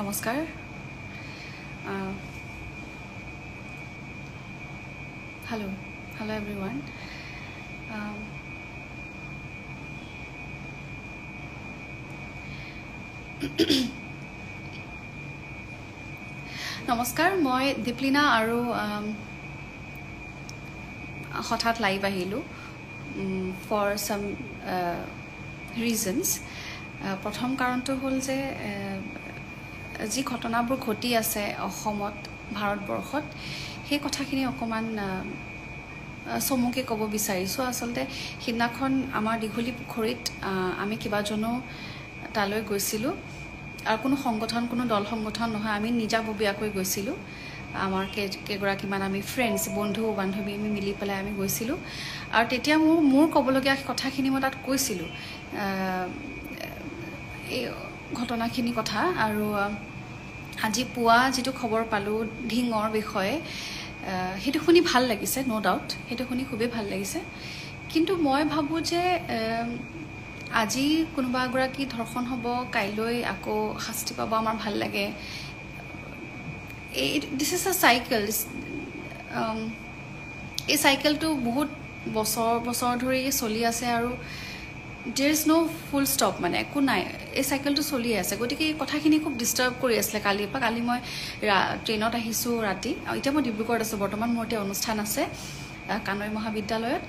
নমস্কাৰ hello everyone নমস্কাৰ মই দীপলিনা আৰু হঠাৎ লাইভ আহিলো for some reasons প্ৰথম কাৰণটো হ'ল যে যি ঘটনাবোৰ ঘটি আছে অসমত ভাৰতবৰ্ষত সেই কথাখিনি অকমান সমুকে ক'ব বিচাৰিছো আসলতে হিনাখন আমাৰ দিঘলি পুখুৰীত আমি কিবাজনো তালৈ গৈছিলো আৰু কোনো সংগঠন কোনো দল সংগঠন নহয় আমি নিজাববীয়াকৈ গৈছিলো আমাৰ কেগৰাকীমান আমি ফ্ৰেণ্ডছ বন্ধু বান্ধৱী আমি মিলি পেলাই আমি গৈছিলো আৰু তেতিয়া মোৰ ক'বলগীয়া কথাখিনি মই তাত কৈছিলো এই ঘটনাখিনি কথা আৰু আজি পুৱা যেটো খবৰ পালো ঢিঙৰ বিষয়ে হেতু শুনি ভাল লাগিছে নো ডাউট হেতু শুনি খুবেই ভাল লাগিছে কিন্তু মই ভাবো যে আজি কোনোবা গৰাকী ধৰ্ষণ হ'ব কাইলৈ আকৌ শাস্তি পাব আমাৰ ভাল লাগে this is a cycle এই সাইকেলটো বহুত বছৰ ধৰি চলি আছে আৰু there is no full stop মানে একো নাই এই সাইকেলটো চলি আছে গতিকে এই কথাখিনি খুব ডিস্টার্ব কৰি আছিল কালি মই ট্ৰেইনত আহিছো ৰাতি এতিয়া মই ডিব্ৰুগড়ত আছো বৰ্তমান মোৰতে অনুষ্ঠান আছে কানৈ মহাবিদ্যালয়ত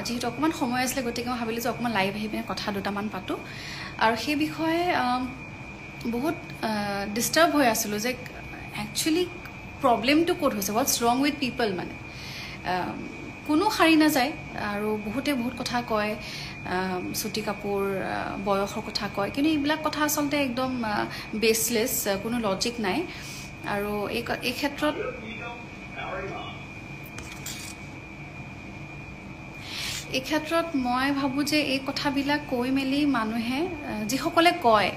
যেহেতু অকমান সময় আছিল গতিকে মই ভাবিলো যে অকমান লাইভ আহি পিনে কথা দুটামান পাতো আৰু সেই বিষয়ে বহুত ডিস্টার্ব হৈ আছিল যে actually problem to ক'ত হৈছে what's wrong with people মানে কোনো হাৰি না যায় আৰু বহুতে বহুত কথা কয় সুটি কাপুৰ বয়সৰ কথা কয় কিন্তু এইবিলাক কথা আসলতে একদম বেসলেস কোনো লজিক নাই আৰু এই ক্ষেত্ৰত মই ভাবো যে এই কথাবিলাক কৈ মেলি মানুহে যি সকলে কয়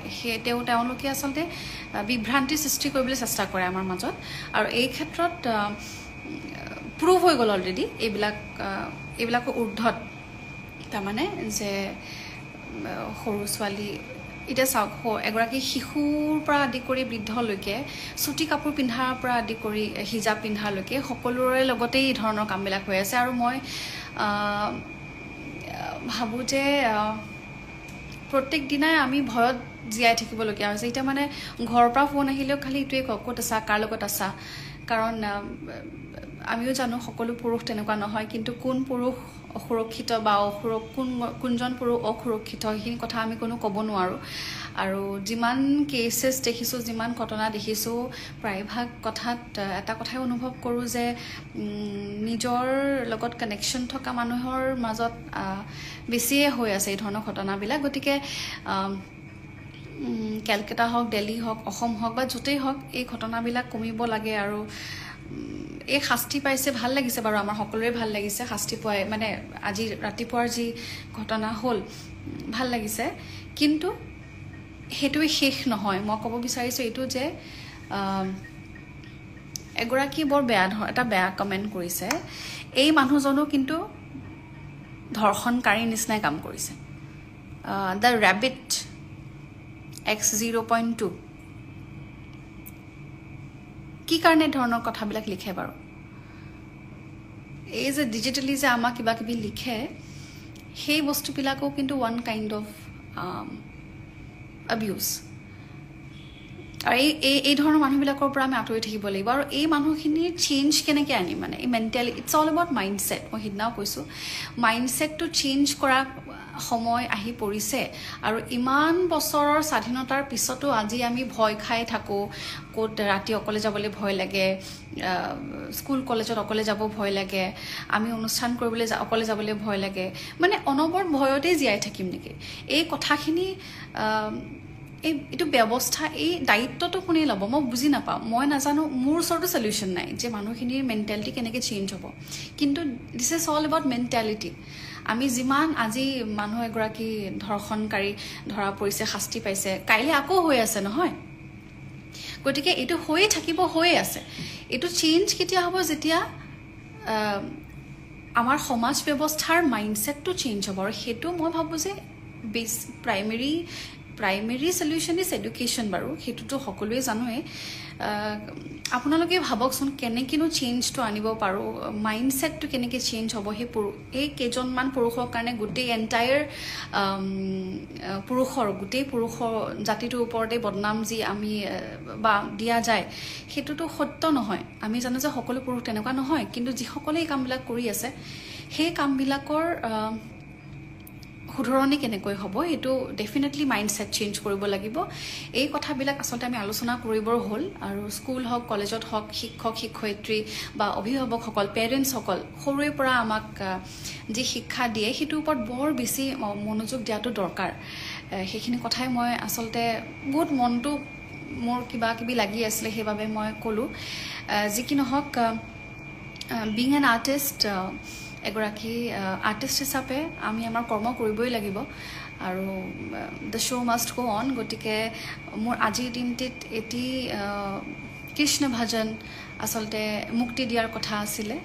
তেওঁলোকে আসলতে বিভ্ৰান্তি সৃষ্টি কৰিবলৈ চেষ্টা কৰে আমাৰ মাজত আৰু এই ক্ষেত্ৰত প্ৰুভ হৈ গল অলৰেডি এইবিলাক উৰ্ধত তাৰ মানে যে সৰু ছোৱালী এটা চাওক এগৰাকী শিশুৰ পৰা আদি কৰি বৃদ্ধলৈকে সুটি কাপোৰ পিন্ধাৰ পৰা আদি কৰি হিজাব পিন্ধালৈকে সকলোৰে লগতে এই ধৰণৰ কামবিলাক হৈ আছে আৰু মই ভাবো যে প্ৰত্যেক দিনাই আমি ভয়ত জিয়াই থাকিব লগিয়া হৈছে এটা মানে ঘৰৰ পৰা ফোন আহিলেও খালি ইটোৱে ক'ত আছা কাৰ লগত আছা কাৰণ আমিও জানো সকলো পুৰুষ তেনেকুৱা নহয় কিন্তু কোন পুৰুষ অসুৰক্ষিত বা কোনজন পুৰুষ অসুৰক্ষিত এইখিনি কথা আমি কোনো ক'ব নোৱাৰো আৰু যিমান কেसेছ দেখিছো যিমান ঘটনা দেখিছো প্ৰায়ভাগ কথাত এটা কথাই অনুভৱ কৰো যে নিজৰ লগত কানেকশন থকা মানুহৰ মাজত বেছিয়ে হৈ আছে এই ধৰণৰ ঘটনাবিলাক গতিকে কলকাতা হওক দিল্লী হওক অসম হওক বা যতেই হওক এই ঘটনাবিলাক কমিব লাগে আৰু এই শাস্তি পাইছে ভাল লাগিছে বাৰু আমাৰ সকলোৰে ভাল লাগিছে শাস্তি পাই মানে আজি ৰাতিপুৱাৰ যি ঘটনা হ'ল ভাল লাগিছে কিন্তু হেতুই শেষ নহয় মই ক'ব বিচাৰিছো এটো যে এগৰাকী বৰ এটা বেয়া কমেন্ট কৰিছে এই মানুহজনো কিন্তু ধৰ্ষণকাৰী নিচিনাই কাম কৰিছে the rabbit x0.2 কি কাৰণে ধৰণৰ কথাবিলাক লিখে বাৰু এই যে ডিজিটালি যে আমাক কিবা কিবি লিখে সেই বস্তুবিলাকো কিন্তু ওয়ান কাইন্ড অফ abuse আৰু এই ধৰণৰ মানুহবিলাকৰ পৰা আমি আঁতৰি থাকিব লাগিব আৰু এই মানুহখিনিৰ চেঞ্জ কেনেকৈ আনি মানে এই mentally it's all about mindset মই সিদিনাও কৈছো মাইণ্ডছেটটো চেঞ্জ কৰা সময় আহি পৰিছে আৰু ইমান বছৰৰ স্বাধীনতাৰ পিছতো আজি আমি ভয় খাই থাকো কোট ৰাতি অকলে যাবলৈ ভয় লাগে স্কুল কলেজত অকলে যাব ভয় লাগে আমি অনুষ্ঠান কৰিবলৈ অকলে যাবলৈ ভয় লাগে মানে অনবৰ ভয়তে জিয়াই থাকিম নেকি এই কথাখিনি এইটো ব্যৱস্থা এই দায়িত্বটো কোনে ল'ব মই বুজি নাপাওঁ মই নাজানো মোৰ ওচৰতো সলিউশন নাই যে মানুহখিনিৰ মেণ্টেলিটি কেনেকৈ চেঞ্জ হ'ব কিন্তু this is all about mentality আমি যিমান আজি মানুহ এগৰাকী ধৰ্ষণকাৰী ধৰা পৰিছে শাস্তি পাইছে কাইলে আকৌ হৈ আছে নহয় গতিকে এটো হৈয়ে থাকিব হৈয়ে আছে এটো চেঞ্জ কেতিয়া হ'ব যেতিয়া আমাৰ সমাজ ব্যৱস্থাৰ মাইণ্ডছেটটো চেঞ্জ হ'ব আৰু হেতু মই ভাবো যে বেছ primary primary solution is education বাৰু হেতুটো সকলোৱে জানোৱে আপোনালোকে ভাবকচোন কেনেকিনো চেঞ্জটো আনিব পাৰো মাইন্ডসেটটো কেনেকে চেঞ্জ হ'ব এই কেজনমান পুৰুষৰ কাৰণে গোটেই এন্টায়াৰ গোটেই পুৰুষৰ জাতিটোৰ ওপৰতে বদনাম যি আমি বা দিয়া যায় হেতুটো সত্য নহয় আমি জানো যে সকলো পুৰুষ তেনেকুৱা নহয় কিন্তু যিসকলে এই কামবিলাক কৰি আছে সেই কামবিলাকৰ শুধৰণি কেনেকৈ হ'ব এটো ডেফিনেটলি মাইন্ডসেট চেঞ্জ কৰিব লাগিব এই কথাবিলাক আসলতে আমি আলোচনা কৰিবৰ হ'ল আৰু স্কুল হক কলেজত হক শিক্ষক শিক্ষয়িত্ৰী বা অভিভাৱকসকল পেৰেণ্টছসকল সৰুৰে পৰা আমাক যি শিক্ষা দিয়ে হেতুৰ ওপৰত বৰ বেছি মনোযোগ দিয়াটো দৰকাৰ সেইখিনি কথাই মই আসলতে বহুত মনটো মোৰ কিবা কিবি লাগি আছিল সেইবাবে মই ক'লো যি কি নহওক বিং এন আৰ্টিষ্ট এগৰাকী আৰ্টিষ্ট হিচাপে আমি আমাৰ কৰ্ম কৰিবই লাগিব আৰু the show' must go on গতিকে মোৰ আজিৰ দিনটিত এটি কৃষ্ণ ভজন আসলতে মুক্তি দিয়াৰ কথা আছিলে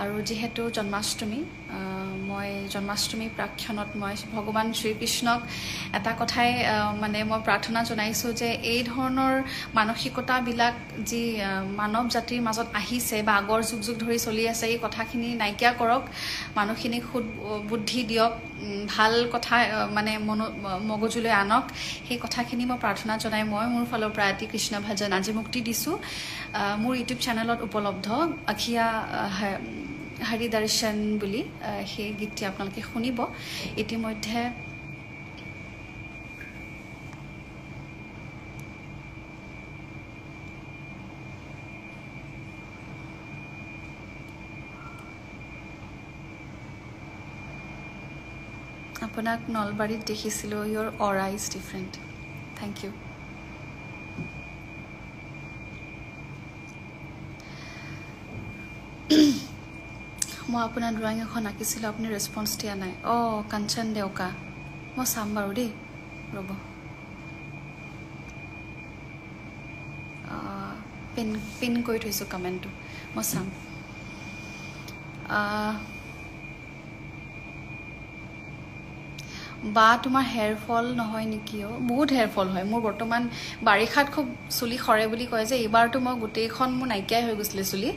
আৰু যেহেতু জন্মাষ্টমী মই জন্মাষ্টমী প্ৰাক্ষণত মই ভগৱান শ্ৰীকৃষ্ণক এটা কথাই মানে মই প্ৰাৰ্থনা জনাইছো যে এই ধৰণৰ মানসিকতাবিলাক যি মানৱ জাতিৰ মাজত আহিছে বা আগৰ যুগ যুগ ধৰি চলি আছে এই কথাখিনি নাইকিয়া কৰক মানুহখিনিক বুদ্ধি দিয়ক ভাল কথা মানে মগজুলৈ আনক সেই কথাখিনি মই প্ৰাৰ্থনা জনাই মই মোৰ ফালৰ পৰা এটি কৃষ্ণ ভজন আজি মুক্তি দিছো মোৰ ইউটিউব চেনেলত উপলব্ধ আখিয়া হৰি দৰ্শন বুলি সেই গীতটি আপোনালোকে শুনিব ইতিমধ্যে আপোনাক নলবাৰীত দেখিছিলোঁ your aura is different thank you মই আপোনাৰ ড্ৰয়িং এখন আঁকিছিলোঁ আপুনি ৰেছপন্স দিয়া নাই কাঞ্চন দেউকা মই চাম বাৰু দেই ৰ'ব পিন কৰি থৈছোঁ কমেণ্টটো মই চাম বা তোমাৰ হেয়াৰ ফল নহয় নেকি বহুত হেয়াৰ ফল হয় মোৰ বৰ্তমান বাৰিষাত খুব চুলি সৰে বুলি কয় যে এইবাৰটো মই গোটেইখন মোৰ নাইকিয়াই হৈ গৈছিলে চুলি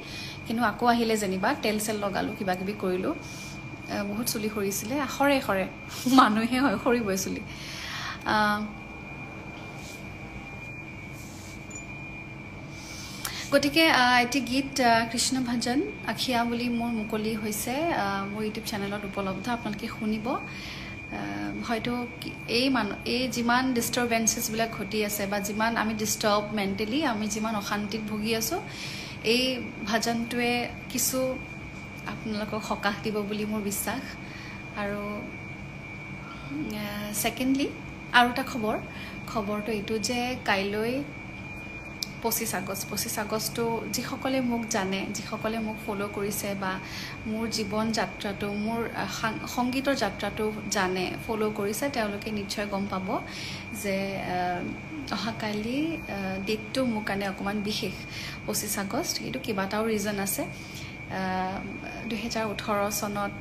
কিন্তু আকৌ আহিলে যেনিবা তেল চেল লগালো কিবা কিবি কৰিলো বহুত চুলি সৰিছিলে সৰে মানুহে হয় সৰিবই চুলি গতিকে এটি গীত কৃষ্ণ ভজন আখিয়া বুলি মোৰ মুকলি হৈছে মোৰ ইউটিউব চেনেলত উপলব্ধ আপোনালোকে শুনিব হয়তো এই যিমান ডিষ্টাৰবেন্সেছবিলাক ঘটি আছে বা যিমান আমি ডিষ্টাৰ্ব মেণ্টেলি আমি যিমান অশান্তিত ভুগি আছোঁ এই ভজনটোৱে কিছু আপোনালোকক সকাহ দিব বুলি মোৰ বিশ্বাস আৰু ছেকেণ্ডলি আৰু এটা খবৰটো এইটো যে কাইলৈ 25 আগষ্টটো যিসকলে মোক জানে যিসকলে মোক ফ'ল' কৰিছে বা মোৰ জীৱন যাত্ৰাটো মোৰ সংগীতৰ যাত্ৰাটো জানে ফ'ল' কৰিছে তেওঁলোকে নিশ্চয় গম পাব যে অহাকালি ডেটটো মোৰ কাৰণে অকণমান বিশেষ 25 আগষ্ট এইটো কেইবাটাও ৰিজন আছে 2018 চনত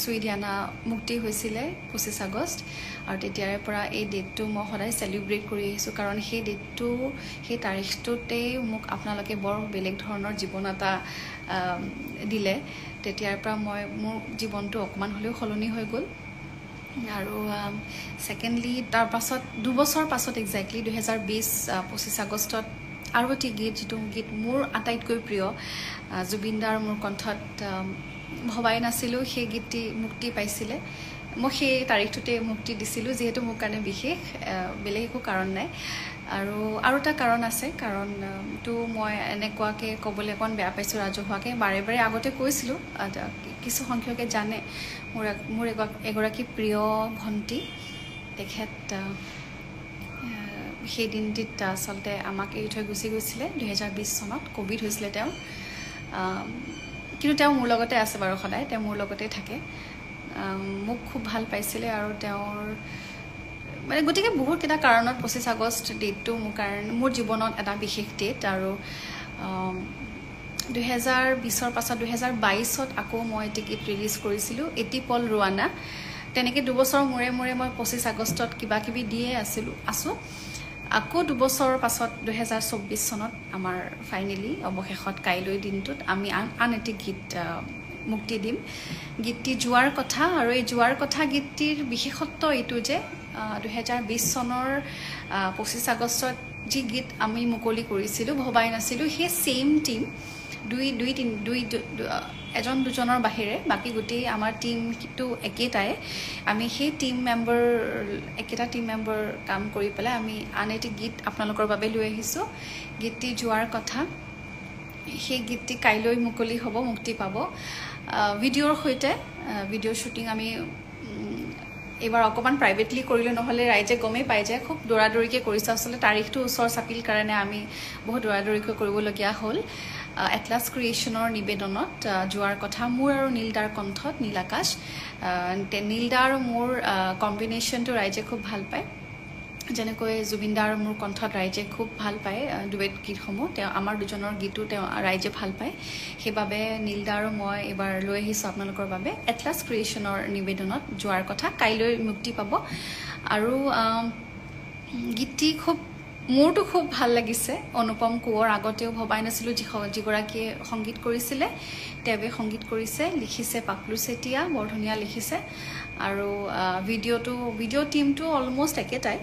সুইডিয়ানা মুক্তি হৈছিলে 25 আগষ্ট আৰু তেতিয়াৰে পৰা এই ডেটটো মই সদায় সেলিব্ৰেট কৰি আহিছোঁ কাৰণ সেই ডেটটো সেই তাৰিখটোতে মোক আপোনালোকে বৰ বেলেগ ধৰণৰ জীৱন এটা দিলে তেতিয়াৰ পৰা মোৰ জীৱনটো অকমান হ'লেও সলনি হৈ গ'ল আৰু সেকেন্ডলি তাৰ পাছত 2 বছৰ পাছত এক্স্যাক্টলি 2020 25 আগষ্টত আৰু এটি গীত যিটো গীত মোৰ আটাইতকৈ প্ৰিয় জুবিনদাৰ মোৰ কণ্ঠত ভবাই নাছিলোঁ সেই গীতটি মুক্তি পাইছিলে মই সেই তাৰিখটোতে মুক্তি দিছিলোঁ যেহেতু মোৰ কাৰণে বিশেষ বেলেগ একো কাৰণ নাই আৰু এটা কাৰণ আছে কাৰণটো মই এনেকুৱাকৈ ক'বলৈ অকণ বেয়া পাইছোঁ ৰাজহুৱাকৈ বাৰে বাৰে আগতে কৈছিলোঁ কিছু সংখ্যকে জানে মোৰ এগৰাকী প্ৰিয় ভণ্টি তেখেত সেই দিনটিত আচলতে আমাক এৰি থৈ গুচি গৈছিলে 2020 চনত কোভিড হৈছিলে তেওঁ কিন্তু তেওঁ মোৰ লগতে আছে বাৰু সদায় তেওঁ মোৰ লগতে থাকে মোক খুব ভাল পাইছিলে আৰু তেওঁৰ মানে গতিকে বহুত কেইটা কাৰণত 25 আগষ্ট ডেটটো মোৰ জীৱনত এটা বিশেষ ডেট আৰু 2020 পাছত 2022ত আকৌ মই এটি গীত ৰিলিজ কৰিছিলোঁ এটি পল ৰুৱানা তেনেকৈ 2 বছৰ মূৰে মূৰে মই 25 আগষ্টত কিবা কিবি দিয়ে আছোঁ আকৌ 2 বছৰৰ পাছত 2024 চনত আমাৰ ফাইনেলি অৱশেষত কাইলৈ দিনটোত আমি আন এটি গীত মুক্তি দিম গীতটি যোৱাৰ কথা আৰু এই যোৱাৰ কথা গীতটিৰ বিশেষত্ব এইটো যে 2020 চনৰ 25 আগষ্টত যি গীত আমি মুকলি কৰিছিলোঁ ভবাই নাছিলোঁ সেই সেম টিম এজন দুজনৰ বাহিৰে বাকি গোটেই আমাৰ টিমটো একেটাই আমি সেই একেটা টিম মেম্বাৰ কাম কৰি পেলাই আমি আন এটি গীত আপোনালোকৰ বাবে লৈ আহিছোঁ গীতটি যোৱাৰ কথা সেই গীতটি কাইলৈ মুকলি হ'ব মুক্তি পাব ভিডিঅ'ৰ সৈতে ভিডিঅ' শ্বুটিং আমি এবাৰ অকমান প্ৰাইভেটলি কৰিলে নহলে ৰাইজে গমেই পাই যায় খুব দৌৰাদৌৰিকৈ কৰিছে আসলে তাৰিখটো ওচৰ চাপিল কাৰণে আমি বহুত দৌৰাদৌৰিকৈ কৰিবলগীয়া হ'ল এটলাছ ক্ৰিয়েশ্যনৰ নিবেদনত যোৱাৰ কথা মোৰ আৰু নীলদাৰ কণ্ঠত নীল আকাশ নীলদা আৰু মোৰ কম্বিনেশ্যনটো ৰাইজে খুব ভাল পায় যেনেকৈ জুবিনদা আৰু মোৰ কণ্ঠত ৰাইজে খুব ভাল পায় ডুৱেট গীতসমূহ আমাৰ দুজনৰ গীতো ৰাইজে ভাল পায় সেইবাবে নীলদা আৰু মই এবাৰ লৈ আহিছোঁ আপোনালোকৰ বাবে এটলাছ ক্ৰিয়েশ্যনৰ নিবেদনত যোৱাৰ কথা কাইলৈ মুক্তি পাব আৰু গীতটি মোৰতো খুব ভাল লাগিছে অনুপম কোঁৱৰ আগতেও ভবাই নাছিলোঁ যিগৰাকীয়ে সংগীত কৰিছিলে তেওঁৱে সংগীত কৰিছে লিখিছে পাপলু চেতিয়া বৰ ধুনীয়া লিখিছে আৰু ভিডিঅ' টিমটো অলমষ্ট একেটাই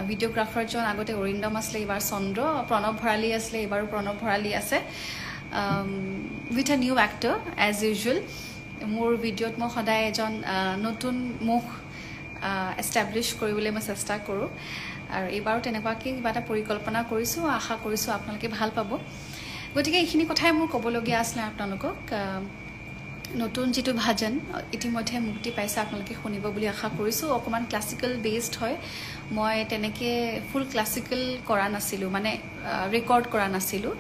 ভিডিঅ'গ্ৰাফাৰজন আগতে অৰিন্দম আছিলে এইবাৰ চন্দ্ৰ প্ৰণৱ ভৰালী আছিলে এইবাৰো প্ৰণৱ ভৰালী আছে with a new actor as usual মোৰ ভিডিঅ'ত মই সদায় এজন নতুন মুখ এষ্টাব্লিছ কৰিবলৈ মই চেষ্টা কৰোঁ আৰু এইবাৰো তেনেকুৱাকৈ কিবা এটা পৰিকল্পনা কৰিছোঁ আশা কৰিছোঁ আপোনালোকে ভাল পাব গতিকে এইখিনি কথাই মোৰ ক'বলগীয়া আছিলে আপোনালোকক নতুন যিটো ভাজন ইতিমধ্যে মুক্তি পাইছে আপোনালোকে শুনিব বুলি আশা কৰিছোঁ অকণমান ক্লাছিকেল বেছড হয় মই তেনেকৈ ফুল ক্লাছিকেল কৰা নাছিলোঁ মানে ৰেকৰ্ড কৰা নাছিলোঁ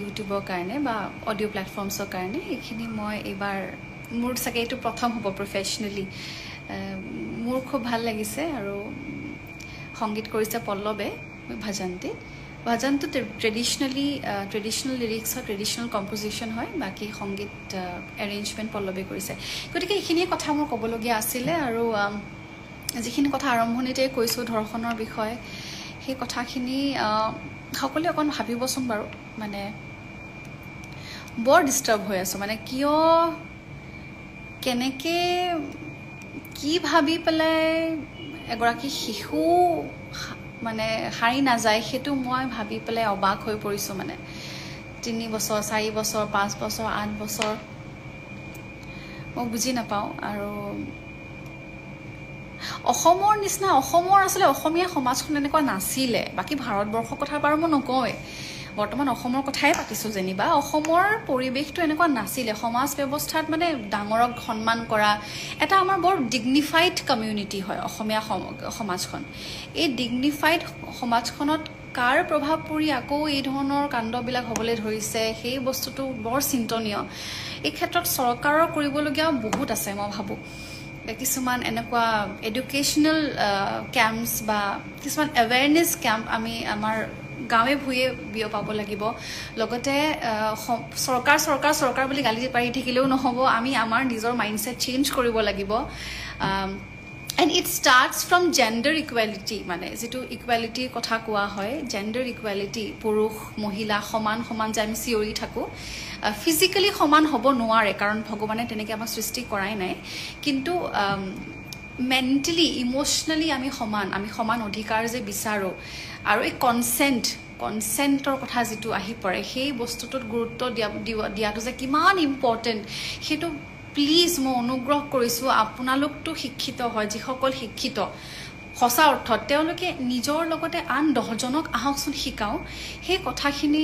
ইউটিউবৰ কাৰণে বা অডিঅ' প্লেটফৰ্মছৰ কাৰণে এইখিনি মই এইবাৰ মোৰ চাগে এইটো প্ৰথম হ'ব প্ৰফেচনেলি মোৰ খুব ভাল লাগিছে আৰু সংগীত কৰিছে পল্লৱে ভজনটো ট্ৰেডিশ্যনেল লিৰিক্স হয় ট্ৰেডিশ্যনেল কম্পজিশ্যন হয় বাকী সংগীত এৰেঞ্জমেণ্ট পল্লৱে কৰিছে গতিকে এইখিনিয়ে কথা মোৰ ক'বলগীয়া আছিলে আৰু যিখিনি কথা আৰম্ভণিতে কৈছোঁ ধৰ্ষণৰ বিষয়ে সেই কথাখিনি সকলোৱে অকণ ভাবিবচোন বাৰু মানে বৰ ডিষ্টাৰ্ব হৈ আছোঁ মানে কিয় কেনেকৈ কি ভাবি পেলাই এগৰাকী শিশু মানে হাৰি নাযায় সেইটো মই ভাবি পেলাই অবাক হৈ পৰিছোঁ মানে 3 বছৰ 4 বছৰ 5 বছৰ 8 বছৰ মই বুজি নাপাওঁ আৰু অসমৰ নিচিনা অসমৰ আসলে অসমীয়া সমাজখন এনেকুৱা নাছিলে বাকী ভাৰতবৰ্ষৰ কথা বাৰু মই নকওঁৱে বৰ্তমান অসমৰ কথাই পাতিছোঁ যেনিবা অসমৰ পৰিৱেশটো এনেকুৱা নাছিলে সমাজ ব্যৱস্থাত মানে ডাঙৰক সন্মান কৰা এটা আমাৰ বৰ ডিগনিফাইড কমিউনিটি হয় অসমীয়া সমাজখন এই ডিগনিফাইড সমাজখনত কাৰ প্ৰভাৱ পৰি আকৌ এই ধৰণৰ কাণ্ডবিলাক হ'বলৈ ধৰিছে সেই বস্তুটো বৰ চিন্তনীয় এই ক্ষেত্ৰত চৰকাৰৰ কৰিবলগীয়া বহুত আছে মই ভাবোঁ কিছুমান এনেকুৱা এডুকেশ্যনেল কেম্পছ বা কিছুমান এৱেৰনেছ কেম্প আমি আমাৰ গাঁৱে ভূঞে বিয়পাব লাগিব লগতে চৰকাৰ বুলি গালি পাৰি থাকিলেও নহ'ব আমি আমাৰ নিজৰ মাইণ্ডছেট চেঞ্জ কৰিব লাগিব and it starts from gender equality মানে যিটো ইকুৱেলিটিৰ কথা কোৱা হয় জেণ্ডাৰ ইকুৱেলিটি পুৰুষ মহিলা সমান যে আমি চিঞৰি থাকোঁ ফিজিকেলি সমান হ'ব নোৱাৰে কাৰণ ভগৱানে তেনেকৈ আমাক সৃষ্টি কৰাই নাই কিন্তু মেণ্টেলি ইম'চনেলি আমি সমান অধিকাৰ যে বিচাৰোঁ আৰু এই কনচেণ্টৰ কথা যিটো আহি পৰে সেই বস্তুটোত গুৰুত্ব দিয়াটো যে কিমান ইম্পৰ্টেণ্ট সেইটো প্লিজ মই অনুগ্ৰহ কৰিছোঁ আপোনালোকতো শিক্ষিত হয় যিসকল শিক্ষিত সঁচা অৰ্থত তেওঁলোকে নিজৰ লগতে আন 10জনক আহকচোন শিকাওঁ সেই কথাখিনি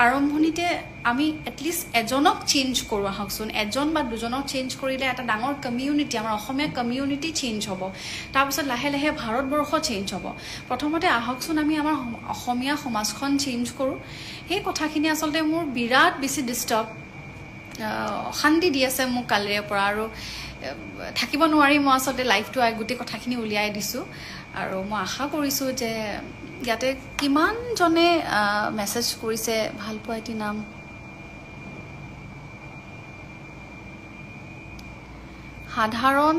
আৰম্ভণিতে আমি এটলিষ্ট এজনক চেঞ্জ কৰোঁ আহকচোন এজন বা দুজনক চেঞ্জ কৰিলে এটা ডাঙৰ কমিউনিটি আমাৰ অসমীয়া কমিউনিটি চেঞ্জ হ'ব তাৰপিছত লাহে লাহে ভাৰতবৰ্ষ চেঞ্জ হ'ব প্ৰথমতে আহকচোন আমি আমাৰ অসমীয়া সমাজখন চেঞ্জ কৰোঁ সেই কথাখিনি আচলতে মোৰ বিৰাট বেছি ডিষ্টাৰ্ব অশান্তি দি আছে মোক কালিৰে পৰা আৰু থাকিব নোৱাৰি মই আচলতে লাইফটো গোটেই কথাখিনি উলিয়াই দিছোঁ আৰু মই আশা কৰিছোঁ যে ইয়াতে কিমানজনে মেছেজ কৰিছে ভালপোৱা এটি নাম সাধাৰণ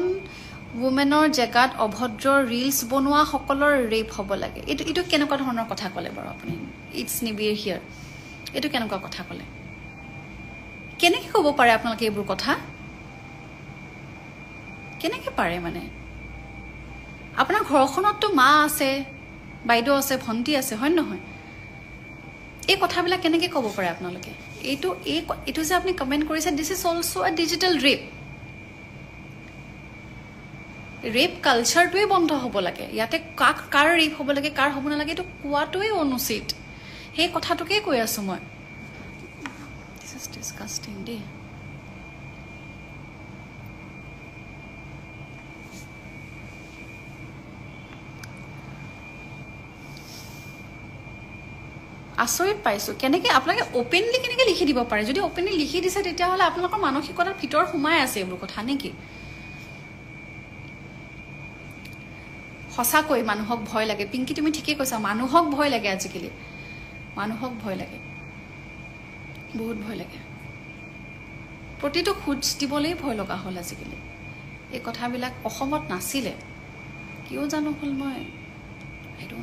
womenৰ জেগাত অভদ্ৰ ৰিলছ বনোৱা সকলৰ ৰেপ হ'ব লাগে এইটো কেনেকুৱা ধৰণৰ কথা ক'লে বাৰু আপুনি ইটছ নিবিৰ হিয়াৰ এইটো কেনেকুৱা কথা ক'লে কেনেকৈ ক'ব পাৰে আপোনালোকে এইবোৰ কথা কেনেকৈ পাৰে মানে আপোনাৰ ঘৰখনততো মা আছে বাইদেউ আছে ভণ্টি আছে হয় নহয় এই কথাবিলাক কেনেকৈ ক'ব পাৰে আপোনালোকে এইটো যে আপুনি কমেণ্ট কৰিছে this is also' a digital rape কালচাৰটোৱে বন্ধ হ'ব লাগে ইয়াতে কাৰ ৰেপ হ'ব লাগে কাৰ হ'ব নালাগে এইটো কোৱাটোৱে অনুচিত সেই কথাটোকে কৈ আছোঁ মই দিছ ইজ ডিছকাষ্টিং দেই আচৰিত পাইছোঁ কেনেকৈ আপোনালোকে অপেনলি কেনেকৈ লিখি দিব পাৰে যদি অপেনলি লিখি দিছে তেতিয়াহ'লে আপোনালোকৰ মানসিকতাৰ ভিতৰত সোমাই আছে এইবোৰ কথা নেকি সঁচাকৈ মানুহক ভয় লাগে পিংকি তুমি ঠিকেই কৈছা মানুহক ভয় লাগে আজিকালি মানুহক ভয় লাগে বহুত ভয় লাগে প্ৰতিটো খোজ দিবলৈ ভয় লগা হ'ল আজিকালি এই কথাবিলাক অসমত নাছিলে কিয় জানো হ'ল মই সেইটো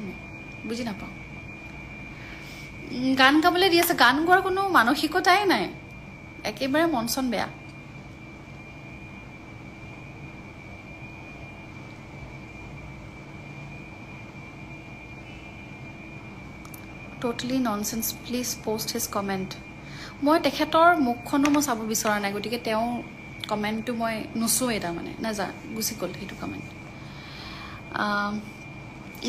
বুজি নাপাওঁ গান গাবলৈ দি আছে গান গোৱাৰ কোনো মানসিকতাই নাই একেবাৰে মন চন বেয়া totally nonsense please post his comment মই তেখেতৰ মুখখনো মই চাব বিচৰা নাই গতিকে তেওঁ কমেণ্টটো মই নুচোৱেই তাৰমানে গুচি গ'ল সেইটো কমেণ্ট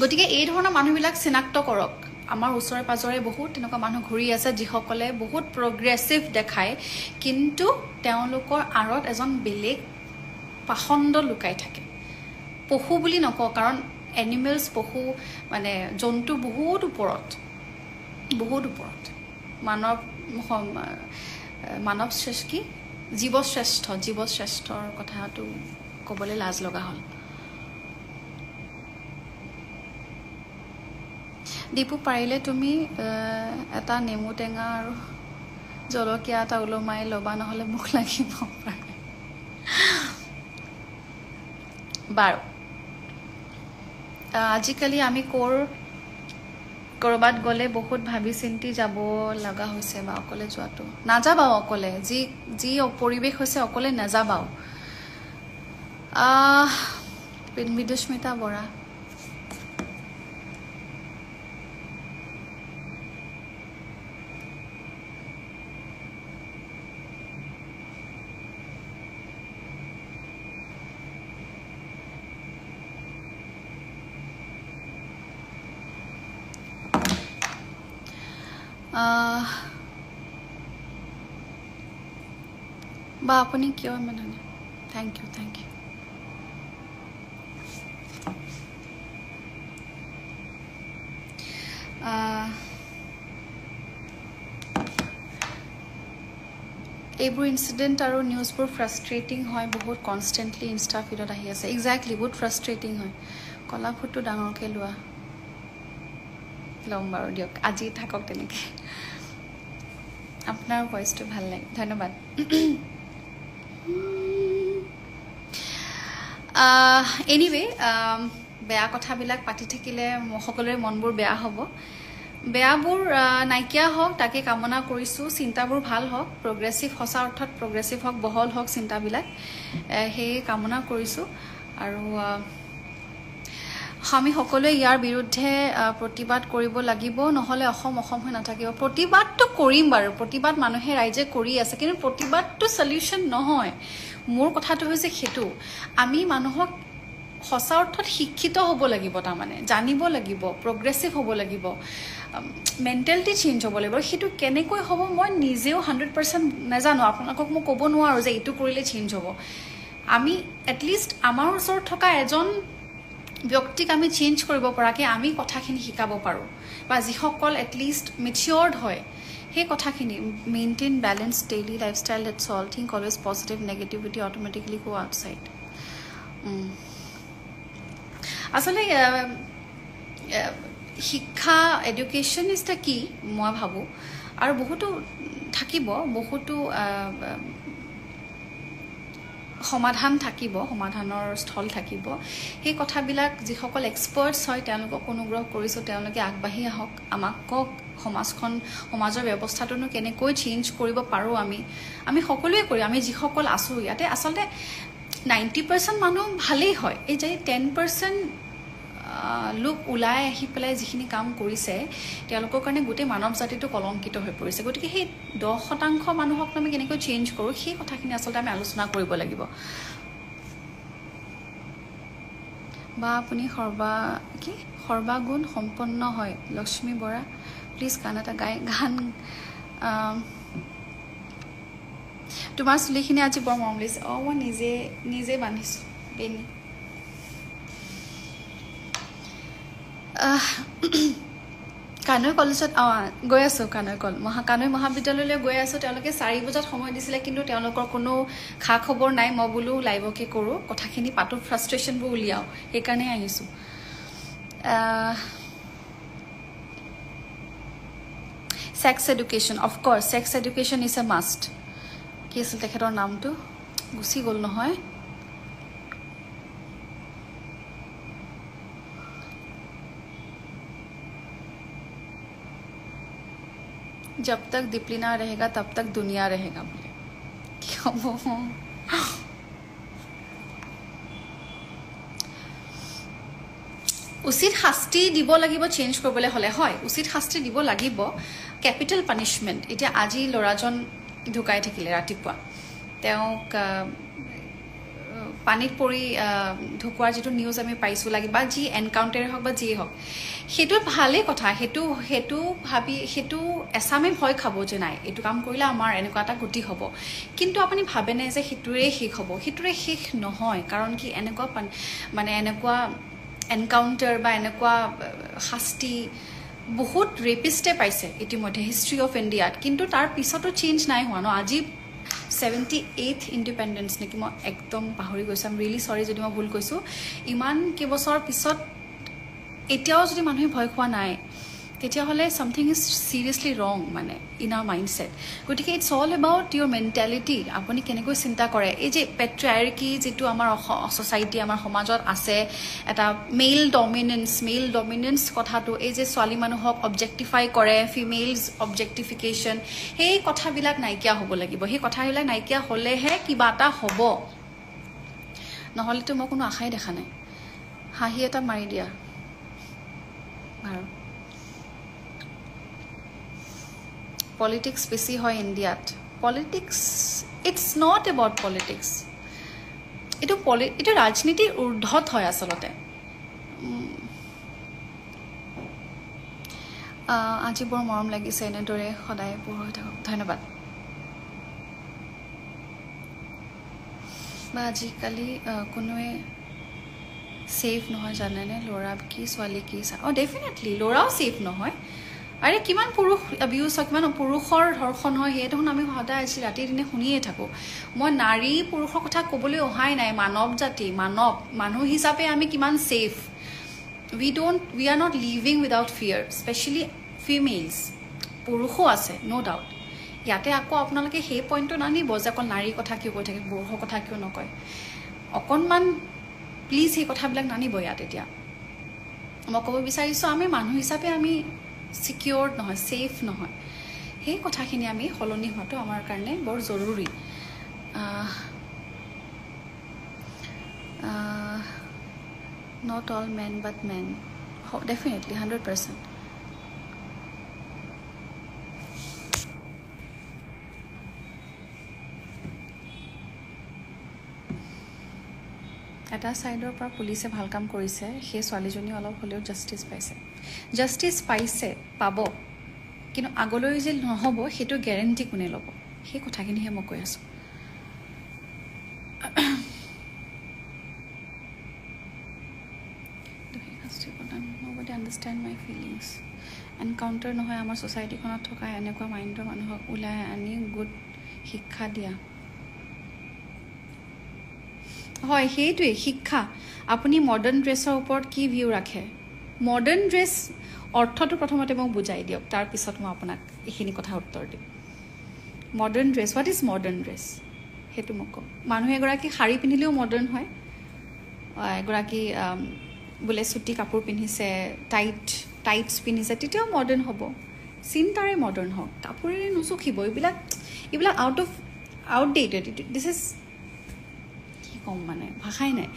গতিকে এই ধৰণৰ মানুহবিলাক চিনাক্ত কৰক আমাৰ ওচৰে পাজৰে বহুত তেনেকুৱা মানুহ ঘূৰি আছে যিসকলে বহুত প্ৰগ্ৰেছিভ দেখায় কিন্তু তেওঁলোকৰ আঁৰত এজন বেলেগ পাখণ্ড লুকাই থাকে পশু বুলি নকওঁ কাৰণ এনিমেলছ পশু মানে জন্তু বহুত ওপৰত মানৱ শ্ৰেষ্ঠ কি জীৱশ্ৰেষ্ঠৰ কথাটো ক'বলৈ লাজ লগা হ'ল দীপু পাৰিলে তুমি এটা নেমু টেঙা আৰু জলকীয়া এটা ওলমাই ল'বা নহ'লে মুখ লাগিব পাৰে বাৰু আজিকালি আমি ক'ৰবাত গ'লে বহুত ভাবি চিন্তি যাব লগা হৈছে বা অকলে যোৱাটো নাযাবাও অকলে যি পৰিৱেশ হৈছে অকলে নাযাবাও বিদুস্মিতা বৰা বা আপুনি কিয় মানে থেংক ইউ এইবোৰ ইনচিডেণ্ট আৰু নিউজবোৰ ফ্ৰাষ্ট্ৰেটিং হয় বহুত কনষ্টেণ্টলি ইনষ্টা ফিডত আহি আছে এক্সেক্টলি বহুত ফ্ৰাষ্ট্ৰেটিং হয় কলা ফুটটো ডাঙৰকৈ ল'ম বাৰু দিয়ক আজি থাকক তেনেকৈ আপোনাৰ ভইচটো ভাল লাগে ধন্যবাদ এনিৱে বেয়া কথাবিলাক পাতি থাকিলে সকলোৰে মনবোৰ বেয়া হ'ব বেয়াবোৰ নাইকিয়া হওক তাকে কামনা কৰিছোঁ চিন্তাবোৰ ভাল হওক প্ৰগ্ৰেছিভ সঁচা অৰ্থত প্ৰগ্ৰেছিভ হওক বহল হওক চিন্তাবিলাক সেই কামনা কৰিছোঁ আৰু আমি সকলোৱে ইয়াৰ বিৰুদ্ধে প্ৰতিবাদ কৰিব লাগিব নহ'লে অসম হৈ নাথাকিব প্ৰতিবাদটো কৰিম বাৰু প্ৰতিবাদ মানুহে ৰাইজে কৰি আছে কিন্তু প্ৰতিবাদটো সলিউশ্যন নহয় মোৰ কথাটো হৈছে সেইটো আমি মানুহক সঁচা অৰ্থত শিক্ষিত হ'ব লাগিব তাৰমানে জানিব লাগিব প্ৰগ্ৰেছিভ হ'ব লাগিব মেণ্টেলিটি চেঞ্জ হ'ব লাগিব সেইটো কেনেকৈ হ'ব মই নিজেও 100% নাজানো আপোনালোকক মই ক'ব নোৱাৰোঁ যে এইটো কৰিলে চেঞ্জ হ'ব আমি এটলিষ্ট আমাৰ ওচৰত থকা এজন ব্যক্তিক আমি চেঞ্জ কৰিব পৰাকৈ আমি কথাখিনি শিকাব পাৰোঁ বা যিসকল এটলিষ্ট মেচিয়ৰ্ড হয় সেই কথাখিনি maintain balance daily lifestyle that's all think always positive negativity automatically go outside আচলতে শিক্ষা এডুকেশ্যন ইজ দ্য কি মই ভাবোঁ আৰু বহুতো থাকিব বহুতো সমাধান থাকিব, সমাধানৰ স্থল থাকিব। সেই কথাবিলাক যিসকল এক্সপাৰ্টছ হয় তেওঁলোকক অনুগ্ৰহ কৰিছোঁ তেওঁলোকে আগবাঢ়ি আহক, আমাক কওক সমাজৰ ব্যৱস্থাটোনো কেনেকৈ চেঞ্জ কৰিব পাৰোঁ। আমি সকলোৱে কৰি, আমি যিসকল আছোঁ ইয়াতে আচলতে 90% মানুহ ভালেই হয়। এই যে 10% লোক ওলাই আহি পেলাই যিখিনি কাম কৰিছে তেওঁলোকৰ কাৰণে গোটেই মানৱ জাতিটো কলংকিত হৈ পৰিছে। গতিকে সেই 10% মানুহক আমি কেনেকৈ চেঞ্জ কৰোঁ সেই কথাখিনি আচলতে আমি আলোচনা কৰিব লাগিব। বা আপুনি সৰ্বাগুণ সম্পন্ন হয়। লক্ষ্মী বৰা, প্লিজ গান এটা গান। তোমাৰ চুলিখিনি আজি বৰ মৰম লাগিছে। মই নিজে বান্ধিছোঁ বেনি। কানৈ কলেজত গৈ আছোঁ, কানৈ মহাবিদ্যালয়লৈ গৈ আছোঁ। তেওঁলোকে 4 বজাত সময় দিছিলে, কিন্তু তেওঁলোকৰ কোনো খা খবৰ নাই। মই বোলো লাইভকে কৰোঁ, কথাখিনি পাতো, ফ্ৰাষ্ট্ৰেশ্যনবোৰ উলিয়াওঁ, সেইকাৰণে আহিছোঁ। Sex education, of course sex education is a must. কি আছিল তেখেতৰ নামটো, গুচি গ'ল নহয়। जब तक दीपलिना रहेगा तब तक दुनिया रहेगा बोले। क्या वो উচিত শাস্তি দিব লাগিব চেঞ্জ কৰিবলৈ হ'লে। হয়, উচিত শাস্তি দিব লাগিব, কেপিটেল পানিছমেণ্ট। এতিয়া আজি ল'ৰাজন ঢুকাই থাকিলে ৰাতিপুৱা, তেওঁক পানীত পৰি ঢুকোৱাৰ যিটো নিউজ আমি পাইছোঁ লাগিব, বা যি এনকাউণ্টাৰে হওক বা যিয়ে হওক, সেইটো ভালেই কথা। সেইটো ভাবি সেইটো এচামে ভয় খাব যে নাই এইটো কাম কৰিলে আমাৰ এনেকুৱা এটা গতি হ'ব। কিন্তু আপুনি ভাবেনে যে সেইটোৰে শেষ হ'ব? সেইটোৰে শেষ নহয়। কাৰণ কি এনেকুৱা এনকাউণ্টাৰ বা এনেকুৱা শাস্তি বহুত ৰেপিষ্টে পাইছে ইতিমধ্যে হিষ্ট্ৰী অফ ইণ্ডিয়াত, কিন্তু তাৰ পিছতো চেঞ্জ নাই হোৱা ন। আজি 78th ইণ্ডিপেণ্ডেঞ্চ নেকি, মই একদম পাহৰি গৈছোঁ। আই এম ৰিয়েলি চৰি যদি মই ভুল কৈছোঁ। ইমান কেইবছৰ পিছত এতিয়াও যদি মানুহে ভয় খোৱা নাই, তেতিয়াহ'লে ছামথিং ইজ চিৰিয়াছলি ৰং মানে ইন আৰ মাইণ্ডছেট। গতিকে ইটছ অল এবাউট ইয়'ৰ মেণ্টেলিটি, আপুনি কেনেকৈ চিন্তা কৰে। এই যে পেট্ৰিয়াৰ্কি যিটো আমাৰ ছ'চাইটি, আমাৰ সমাজত আছে, এটা মেল ডমিনেন্স কথাটো, এই যে ছোৱালী মানুহক অবজেক্টিফাই কৰে, ফিমেইলছ অবজেক্টিফিকেশ্যন, সেই কথাবিলাক নাইকিয়া হ'ব লাগিব। সেই কথাবিলাক নাইকিয়া হ'লেহে কিবা এটা হ'ব, নহ'লেতো মই কোনো আশাই দেখা নাই। হাঁহি এটা মাৰি দিয়া আৰু পলিটিক্স বেছি হয় ইণ্ডিয়াত। Politics it's not about politics, এইটো ৰাজনীতিৰ ঊৰ্ধত হয় আচলতে। আজি বৰ মৰম লাগিছে, এনেদৰে সদায় পোহৰ হৈ থাকক, ধন্যবাদ। বা আজিকালি কোনোৱে ছেফ নহয় জানেনে, ল'ৰা কি ছোৱালী কি ডেফিনেটলি ল'ৰাও ছেফ নহয়। আৰে কিমান পুৰুষ এবিউজ হয়, কিমান পুৰুষৰ ধৰ্ষণ হয়, সেই দেখোন আমি সদায় আজি ৰাতি দিনে শুনিয়ে থাকোঁ। মই নাৰী পুৰুষৰ কথা ক'বলৈ অহাই নাই, মানৱ জাতি, মানুহ হিচাপে আমি কিমান safe. We are not living without fear, specially females. পুৰুষো আছে, ন' ডাউট। ইয়াতে আকৌ আপোনালোকে সেই পইণ্টটো নানিব যে অকল নাৰীৰ কথা কিয় কৈ থাকে, পুৰুষৰ কথা কিয় নকয়। অকণমান প্লিজ সেই কথাবিলাক নানিব ইয়াত। এতিয়া মই ক'ব বিচাৰিছোঁ, আমি মানুহ হিচাপে আমি ছিকিউৰ্ড নহয়, ছেফ নহয়। সেই কথাখিনি আমি সলনি হোৱাটো আমাৰ কাৰণে বৰ জৰুৰী। Not all men but men, definitely 100%। এটা ছাইডৰ পৰা পুলিচে ভাল কাম কৰিছে, সেই ছোৱালীজনী অলপ হ'লেও জাষ্টিছ পাইছে, পাব। কিন্তু আগলৈ যে নহ'ব সেইটো গেৰেণ্টি কোনে ল'ব, সেই কথাখিনিহে মই কৈ আছোঁ। নবডি আণ্ডাৰষ্টেণ্ড মাই ফিলিংছ। এনকাউণ্টাৰ নহয়, আমাৰ ছ'চাইটিখনত থকা এনেকুৱা মাইণ্ডৰ মানুহক ওলাই আনি গুড শিক্ষা দিয়া। হয়, সেইটোৱেই শিক্ষা। আপুনি মডাৰ্ণ ড্ৰেছৰ ওপৰত কি ভিউ ৰাখে? মডাৰ্ণ ড্ৰেছ অৰ্থটো প্ৰথমতে মোক বুজাই দিয়ক, তাৰপিছত মই আপোনাক এইখিনি কথা উত্তৰ দিম। Modern dress, what is modern dress? সেইটো মোক কওক মানুহ এগৰাকী শাৰী পিন্ধিলেও মডাৰ্ণ হয় এগৰাকী বোলে চুটি কাপোৰ পিন্ধিছে টাইটছ পিন্ধিছে তেতিয়াও মডাৰ্ণ হ'ব চিন্তাৰে মডাৰ্ণ হওক কাপোৰেৰে নুচুকিব এইবিলাক আউটডেটেড দিছ ইজ কি ক'ম মানে ভাষাই নাই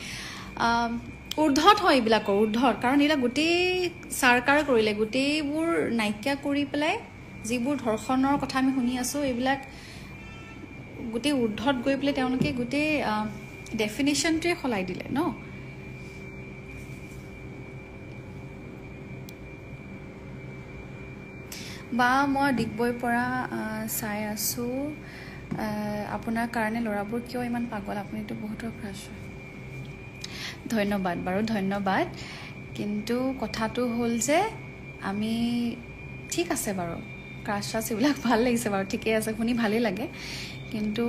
ঊৰ্ধত হয় এইবিলাকৰ ঊৰ্ধত কাৰণ এইবিলাক গোটেই চৰকাৰ কৰিলে গোটেইবোৰ নাইকিয়া কৰি পেলাই যিবোৰ ধৰ্ষণৰ কথা আমি শুনি আছোঁ এইবিলাক গোটেই ঊৰ্ধত গৈ পেলাই তেওঁলোকে গোটেই ডেফিনেশ্যনটোৱে সলাই দিলে ন বা মই ডিগবৈৰ পৰা চাই আছোঁ আপোনাৰ কাৰণে ল'ৰাবোৰ কিয় ইমান পাগল আপুনিতো বহুতৰ ক্ৰাছ হয় ধন্যবাদ বাৰু ধন্যবাদ কিন্তু কথাটো হ'ল যে আমি ঠিক আছে বাৰু ক্ৰাছ এইবিলাক ভাল লাগিছে বাৰু ঠিকেই আছে শুনি ভালেই লাগে কিন্তু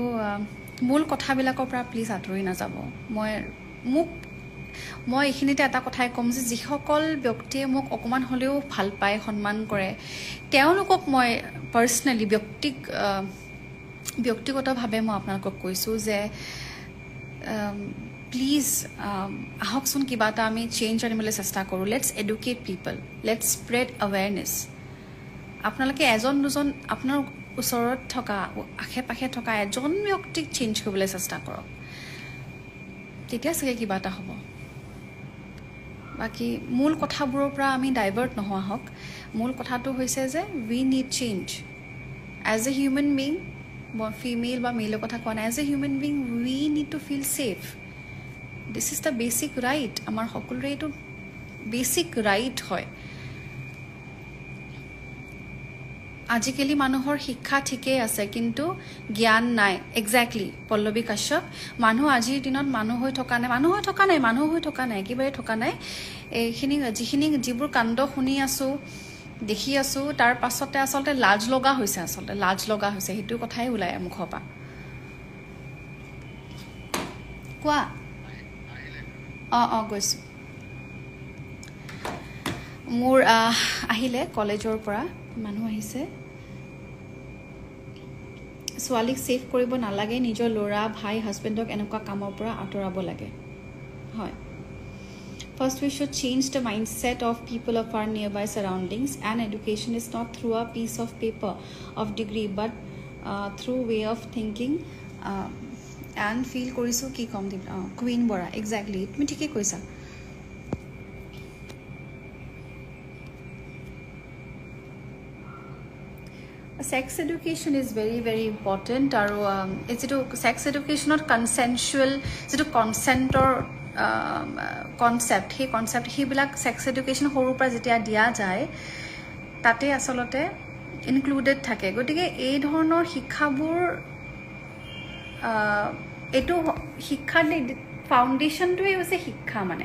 মূল কথাবিলাকৰ পৰা প্লিজ আঁতৰি নাযাব মই এইখিনিতে এটা কথাই ক'ম যে যিসকল ব্যক্তিয়ে মোক অকণমান হ'লেও ভাল পায় সন্মান কৰে তেওঁলোকক মই পাৰ্চনেলি ব্যক্তিগতভাৱে মই আপোনালোকক কৈছোঁ যে প্লিজ আহকচোন কিবা এটা আমি চেঞ্জ আনিবলৈ চেষ্টা কৰোঁ let's educate people let's spread awareness আপোনালোকে এজন দুজন আপোনাৰ ওচৰত থকা আশে পাশে থকা এজন ব্যক্তিক চেঞ্জ কৰিবলৈ চেষ্টা কৰক তেতিয়া চাগে কিবা এটা হ'ব বাকী মূল কথাবোৰৰ পৰা আমি ডাইভাৰ্ট নোহোৱা হওক মূল কথাটো হৈছে যে we need change as a human being female বা মেলৰ কথা কোৱা নাই as a human being we need to feel safe this is the basic right আমাৰ সকলোৰে এইটো বেচিক ৰাইট হয় আজিকালি মানুহৰ শিক্ষা ঠিকেই আছে কিন্তু জ্ঞান নাই এক্সেক্টলি পল্লৱী কাশ্যপ মানুহ আজিৰ দিনত মানুহ হৈ থকা নাই একেবাৰে থকা নাই এইখিনি যিবোৰ কাণ্ড শুনি আছোঁ দেখি আছোঁ তাৰ পাছতে আচলতে লাজ লগা হৈছে সেইটো কথাই ওলাই মুখৰ পৰা কোৱা গৈছোঁ মোৰ আহিলে কলেজৰ পৰা মানুহ আহিছে ছোৱালীক ছেভ কৰিব নালাগে নিজৰ ল'ৰা ভাই হাজবেণ্ডক এনেকুৱা কামৰ পৰা আঁতৰাব লাগে হয় First, we should change the mindset of people of our nearby surroundings and education is not through a piece of paper of degree but through way of thinking and feel korisu ki kom dib Queen Bora exactly tumi thike koisa sex education is very very important aru it's to sex education not consensual to consentor concept সেই concept সেইবিলাক sex education সৰুৰ পৰা যেতিয়া দিয়া যায় তাতে আচলতে included থাকে গতিকে এই ধৰণৰ শিক্ষাবোৰ এইটো শিক্ষাৰ ফাউণ্ডেশ্যনটোৱে হৈছে শিক্ষা মানে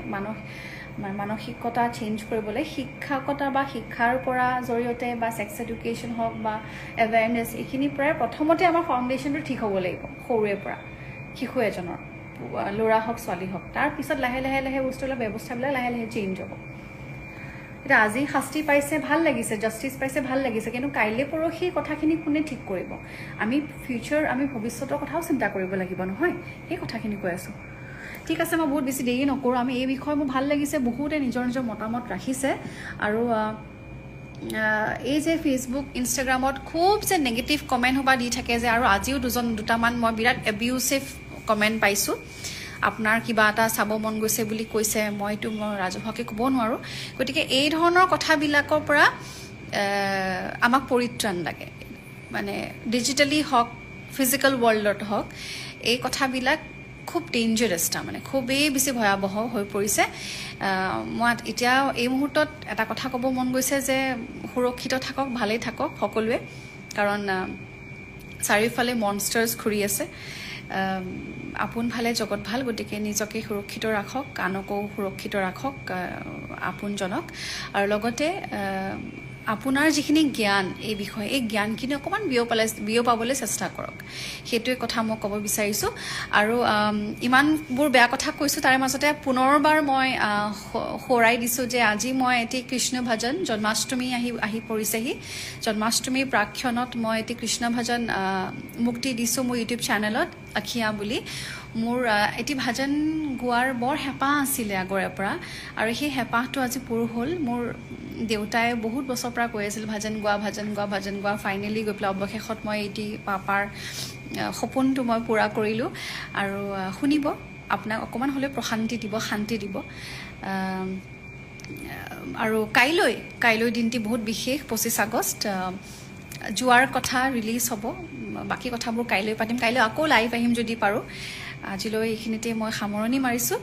মানসিকতা চেঞ্জ কৰিবলৈ শিক্ষকতা বা শিক্ষাৰ পৰা জৰিয়তে বা সেক্স এডুকেশ্যন হওক বা এৱেৰনেছ এইখিনিৰ পৰা প্ৰথমতে আমাৰ ফাউণ্ডেশ্যনটো ঠিক হ'ব লাগিব সৰুৰে পৰা শিশু এজনৰ ল'ৰা হওক ছোৱালী হওক তাৰপিছত লাহে লাহে বস্তুবিলাক ব্যৱস্থাবিলাক লাহে লাহে চেঞ্জ হ'ব এতিয়া আজি শাস্তি পাইছে ভাল লাগিছে জাষ্টিছ পাইছে ভাল লাগিছে কিন্তু কাইলৈ পৰহি কথাখিনি কোনে ঠিক কৰিব আমি ভৱিষ্যতৰ কথাও চিন্তা কৰিব লাগিব নহয় সেই কথাখিনি কৈ আছোঁ ঠিক আছে মই বহুত বেছি দেৰি নকৰোঁ আমি এই বিষয়ে মোৰ ভাল লাগিছে বহুতে নিজৰ মতামত ৰাখিছে আৰু এই যে ফেচবুক ইনষ্টাগ্ৰামত খুব যে নেগেটিভ কমেণ্ট হোৱা দি থাকে যে আৰু আজিও দুটামান মই বিৰাট এবিউচিভ কমেণ্ট পাইছোঁ আপোনাৰ কিবা এটা চাব মন গৈছে বুলি কৈছে মই ৰাজহুৱাকৈ ক'ব নোৱাৰোঁ গতিকে এই ধৰণৰ কথাবিলাকৰ পৰা আমাক পৰিত্ৰাণ লাগে মানে ডিজিটেলি হওক ফিজিকেল ৱৰ্ল্ডত হওক এই কথাবিলাক খুব ডেঞ্জাৰাছ তাৰমানে খুবেই বেছি ভয়াৱহ হৈ পৰিছে মই এতিয়া এই মুহূৰ্তত এটা কথা ক'ব মন গৈছে যে সুৰক্ষিত থাকক ভালেই থাকক সকলোৱে কাৰণ চাৰিওফালে মনষ্টাৰ্ছ ঘূৰি আছে আপোন ভালে জগত ভাল গতিকে নিজকে সুৰক্ষিত ৰাখক আনকো সুৰক্ষিত ৰাখক আপোনজনক আৰু লগতে আপোনাৰ যিখিনি জ্ঞান এই বিষয়ে এই জ্ঞানখিনি অকণমান বিয়পাবলৈ চেষ্টা কৰক সেইটোৱে কথা মই ক'ব বিচাৰিছোঁ আৰু ইমানবোৰ বেয়া কথা কৈছোঁ তাৰে মাজতে পুনৰবাৰ মই সোঁৱৰাই দিছোঁ যে আজি মই এটি কৃষ্ণ ভজন জন্মাষ্টমী আহি পৰিছেহি জন্মাষ্টমীৰ প্ৰাক্ষণত মই এটি কৃষ্ণ ভজন মুক্তি দিছোঁ মোৰ ইউটিউব চেনেলত আখিয়া বুলি মোৰ এটি ভজন গোৱাৰ বৰ হেঁপাহ আছিলে আগৰে পৰা আৰু সেই হেঁপাহটো আজি পূৰ হ'ল মোৰ দেউতাই বহুত বছৰৰ পৰা কৈ আছিল ভজন গোৱা ফাইনেলি গৈ পেলাই অৱশেষত মই এটি পাপাৰ সপোনটো মই পূৰা কৰিলোঁ আৰু শুনিব আপোনাক অকণমান হ'লে প্ৰশান্তি দিব শান্তি দিব আৰু কাইলৈ দিনটি বহুত বিশেষ 25 আগষ্ট যোৱাৰ কথা ৰিলিজ হ'ব বাকী কথাবোৰ কাইলৈ পাতিম কাইলৈ আকৌ লাইভ আহিম যদি পাৰোঁ আজিলৈ এইখিনিতে মই সামৰণি মাৰিছোঁ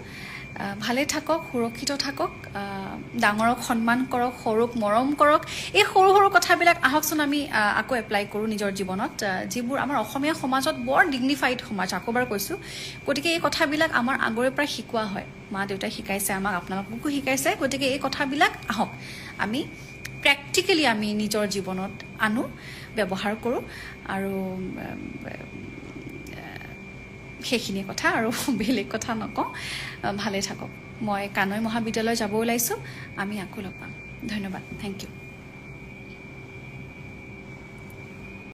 ভালে থাকক সুৰক্ষিত থাকক ডাঙৰক সন্মান কৰক সৰুক মৰম কৰক এই সৰু সৰু কথাবিলাক আহকচোন আমি আকৌ এপ্লাই কৰোঁ নিজৰ জীৱনত যিবোৰ আমাৰ অসমীয়া সমাজত বৰ ডিগনিফাইড সমাজ আকৌবাৰ কৈছোঁ গতিকে এই কথাবিলাক আমাৰ আগৰে পৰা শিকোৱা হয় মা দেউতাই শিকাইছে আমাক আপোনালোককো শিকাইছে গতিকে এই কথাবিলাক আহক আমি প্ৰেক্টিকেলি আমি নিজৰ জীৱনত আনো ব্যৱহাৰ কৰোঁ আৰু সেইখিনি কথা আৰু বেলেগ কথা নকওঁ ভালে থাকক মই কানৈ মহাবিদ্যালয় যাব ওলাইছোঁ আমি আকৌ লগ পাম ধন্যবাদ থেংক ইউ